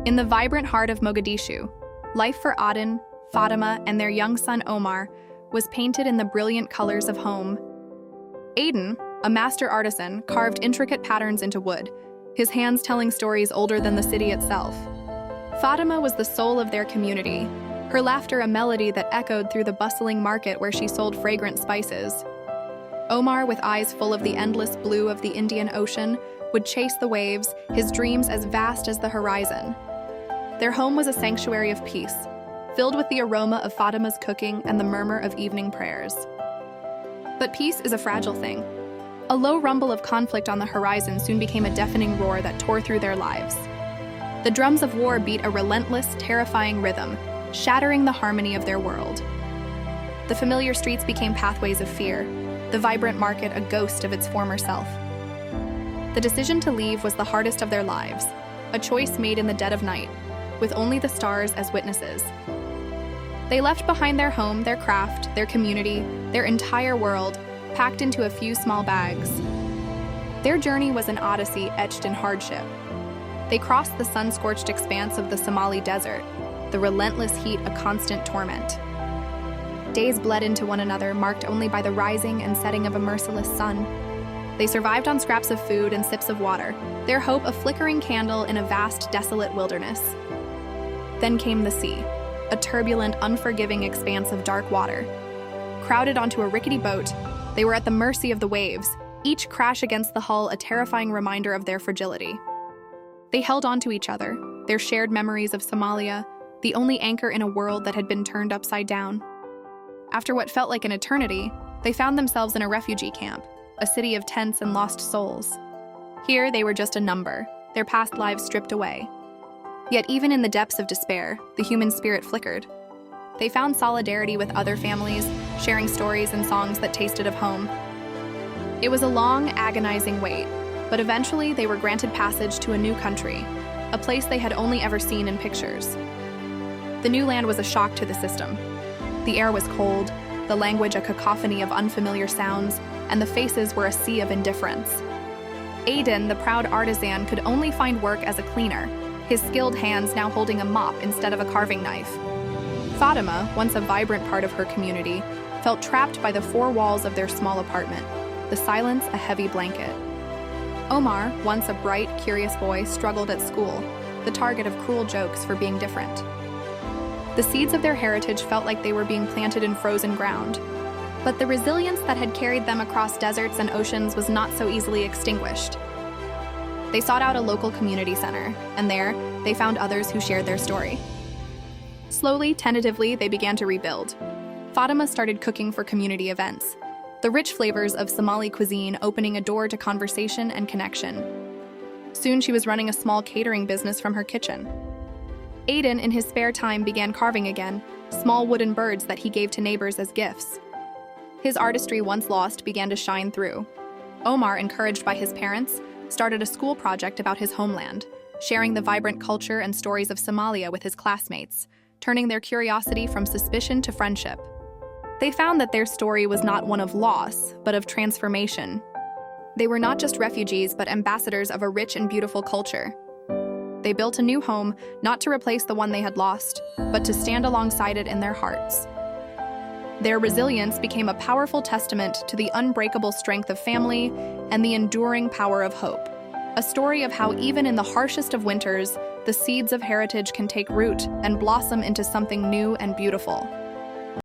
In the vibrant heart of Mogadishu, life for Aden, Fatima, and their young son Omar was painted in the brilliant colors of home. Aden, a master artisan, carved intricate patterns into wood, his hands telling stories older than the city itself. Fatima was the soul of their community, her laughter a melody that echoed through the bustling market where she sold fragrant spices. Omar, with eyes full of the endless blue of the Indian Ocean, would chase the waves, his dreams as vast as the horizon. Their home was a sanctuary of peace, filled with the aroma of Fatima's cooking and the murmur of evening prayers. But peace is a fragile thing. A low rumble of conflict on the horizon soon became a deafening roar that tore through their lives. The drums of war beat a relentless, terrifying rhythm, shattering the harmony of their world. The familiar streets became pathways of fear, the vibrant market a ghost of its former self. The decision to leave was the hardest of their lives, a choice made in the dead of night, with only the stars as witnesses. They left behind their home, their craft, their community, their entire world, packed into a few small bags. Their journey was an odyssey etched in hardship. They crossed the sun-scorched expanse of the Somali desert, the relentless heat a constant torment. Days bled into one another, marked only by the rising and setting of a merciless sun. They survived on scraps of food and sips of water, their hope a flickering candle in a vast, desolate wilderness. Then came the sea, a turbulent, unforgiving expanse of dark water. Crowded onto a rickety boat, they were at the mercy of the waves, each crash against the hull a terrifying reminder of their fragility. They held on to each other, their shared memories of Somalia, the only anchor in a world that had been turned upside down. After what felt like an eternity, they found themselves in a refugee camp, a city of tents and lost souls. Here, they were just a number, their past lives stripped away. Yet even in the depths of despair, the human spirit flickered. They found solidarity with other families, sharing stories and songs that tasted of home. It was a long, agonizing wait, but eventually they were granted passage to a new country, a place they had only ever seen in pictures. The new land was a shock to the system. The air was cold, the language a cacophony of unfamiliar sounds, and the faces were a sea of indifference. Aden, the proud artisan, could only find work as a cleaner, his skilled hands now holding a mop instead of a carving knife. Fatima, once a vibrant part of her community, felt trapped by the four walls of their small apartment, the silence a heavy blanket. Omar, once a bright, curious boy, struggled at school, the target of cruel jokes for being different. The seeds of their heritage felt like they were being planted in frozen ground, but the resilience that had carried them across deserts and oceans was not so easily extinguished. They sought out a local community center, and there, they found others who shared their story. Slowly, tentatively, they began to rebuild. Fatima started cooking for community events, the rich flavors of Somali cuisine opening a door to conversation and connection. Soon she was running a small catering business from her kitchen. Aden, in his spare time, began carving again, small wooden birds that he gave to neighbors as gifts. His artistry, once lost, began to shine through. Omar, encouraged by his parents, started a school project about his homeland, sharing the vibrant culture and stories of Somalia with his classmates, turning their curiosity from suspicion to friendship. They found that their story was not one of loss, but of transformation. They were not just refugees, but ambassadors of a rich and beautiful culture. They built a new home, not to replace the one they had lost, but to stand alongside it in their hearts. Their resilience became a powerful testament to the unbreakable strength of family and the enduring power of hope. A story of how even in the harshest of winters, the seeds of heritage can take root and blossom into something new and beautiful.